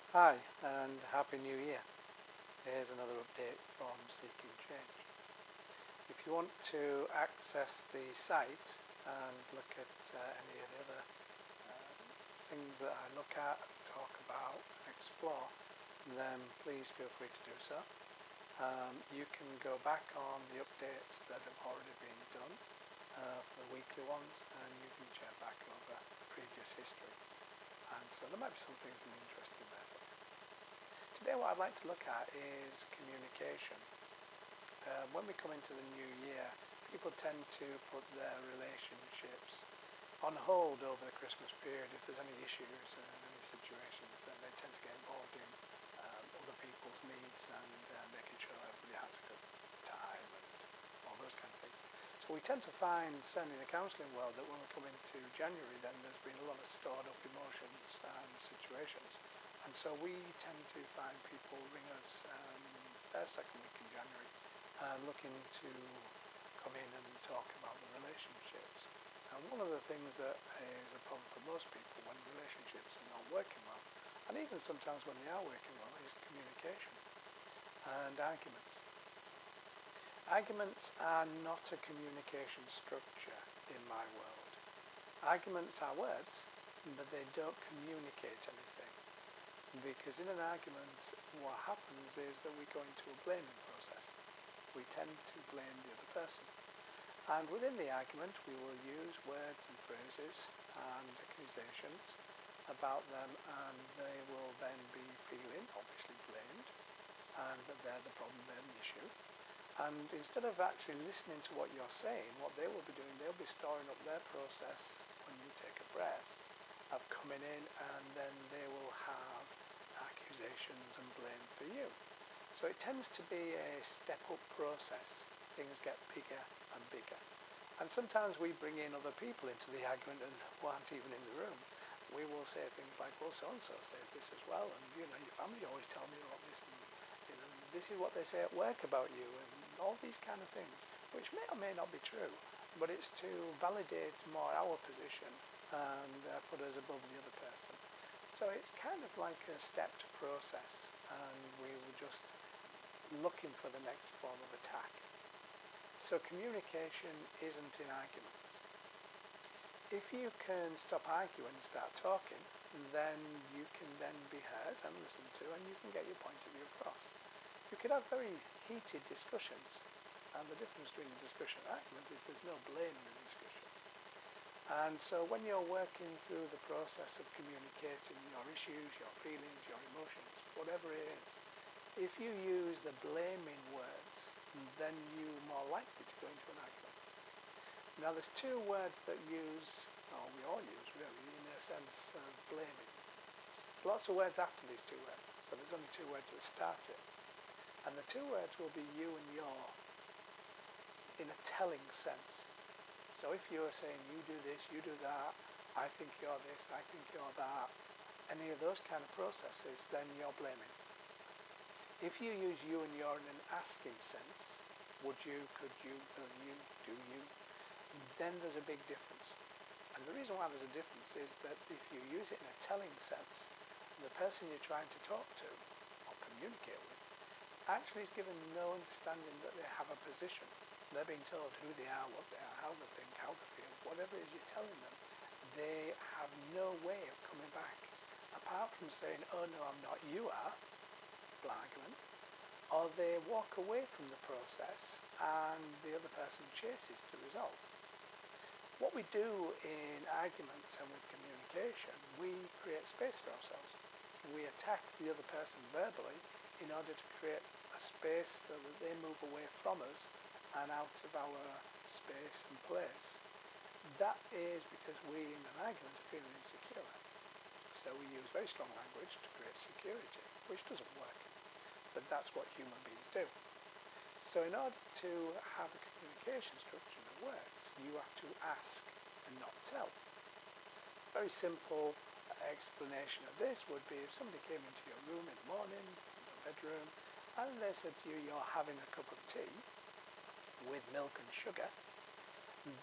Hi and Happy New Year. Here's another update from Seeking Change. If you want to access the site and look at any of the other things that I look at, talk about, and explore, then please feel free to do so. You can go back on the updates that have already been done for the weekly ones, and you can check back over previous history. And so there might be some things that are interesting there for you. Today what I'd like to look at is communication. When we come into the new year, people tend to put their relationships on hold over the Christmas period. If there's any issues and any situations, then they tend to get involved in other people's needs and making sure everybody has a good time and all those kind of things. So we tend to find, certainly in the counselling world, that when we come into January, then there's been a lot of stored up emotions and situations. And so we tend to find people ring us their second week in January looking to come in and talk about the relationships. And one of the things that is a problem for most people when relationships are not working well, and even sometimes when they are working well, is communication and arguments. Arguments are not a communication structure in my world. Arguments are words, but they don't communicate anything. Because in an argument, what happens is that we go into a blaming process. We tend to blame the other person. And within the argument, we will use words and phrases and accusations about them, and they will then be feeling, obviously, blamed, and that they're the problem, they're the issue. And instead of actually listening to what you're saying, what they will be doing, they'll be storing up their process when you take a breath of coming in, and then they will have accusations and blame for you. So it tends to be a step-up process. Things get bigger and bigger. And sometimes we bring in other people into the argument and who aren't even in the room. We will say things like, well, so-and-so says this as well, and your family always tell me about this, and this is what they say at work about you, and all these kind of things, which may or may not be true, but it's to validate more our position and put us above the other person. So it's kind of like a stepped process, and we were just looking for the next form of attack. So communication isn't in arguments. If you can stop arguing and start talking, then you can then be heard and listened to, and you can get your point of view across. You could have very heated discussions, and the difference between a discussion and argument is there's no blame in a discussion. And so when you're working through the process of communicating your issues, your feelings, your emotions, whatever it is, if you use the blaming words, then you're more likely to go into an argument. Now there's two words that we all use really, in a sense of blaming. There's lots of words after these two words, but there's only two words that start it. And the two words will be you and your, in a telling sense. So if you're saying you do this, you do that, I think you're this, I think you're that, any of those kind of processes, then you're blaming. If you use you and your in an asking sense, would you, could you, will you, do you, then there's a big difference. And the reason why there's a difference is that if you use it in a telling sense, the person you're trying to talk to or communicate with actually is given no understanding that they have a position. They're being told who they are, what they are, how they think, how they feel, whatever it is you're telling them. They have no way of coming back, apart from saying, oh no, I'm not, you are, argument, or they walk away from the process and the other person chases to resolve. What we do in arguments and with communication, we create space for ourselves. We attack the other person verbally in order to create a space so that they move away from us and out of our space and place. That is because we in an argument are feeling insecure. So we use very strong language to create security, which doesn't work. But that's what human beings do. So in order to have a communication structure that works, you have to ask and not tell. A very simple explanation of this would be if somebody came into your room in the morning, in your bedroom, and they said to you, you're having a cup of tea with milk and sugar,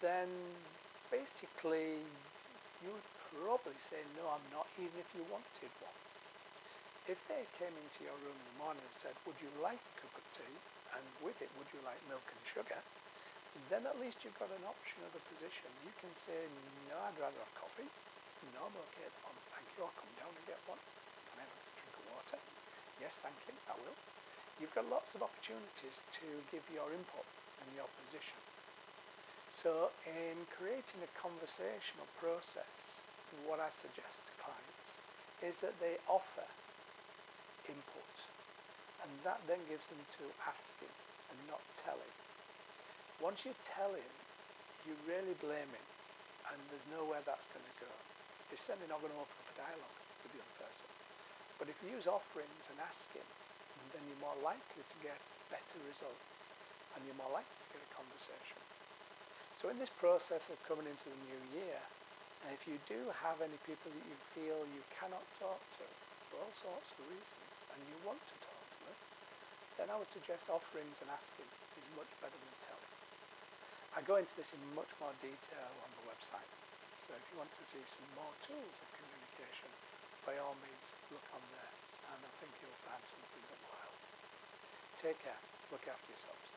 then basically you would probably say, no, I'm not, even if you wanted one. If they came into your room in the morning and said, would you like a cup of tea, and with it would you like milk and sugar, then at least you've got an option of a position. You can say, no, I'd rather have coffee. No, I'm okay at the moment, thank you, I'll come down and get one. Can I have a drink of water? Yes, thank you, I will. You've got lots of opportunities to give your input and your position. So in creating a conversational process, what I suggest to clients is that they offer input, and that then gives them to asking and not telling. Once you're telling, you're really blaming, and there's nowhere that's going to go. You're certainly not going to open up a dialogue with the other person. But if you use offerings and asking, then you're more likely to get better results, and you're more likely to get a conversation. So in this process of coming into the new year, if you do have any people that you feel you cannot talk to for all sorts of reasons, and you want to talk to them, then I would suggest offerings and asking is much better than telling. I go into this in much more detail on the website, so if you want to see some more tools of communication, by all means look on there, and I think you'll find something that will help. Take care, look after yourselves.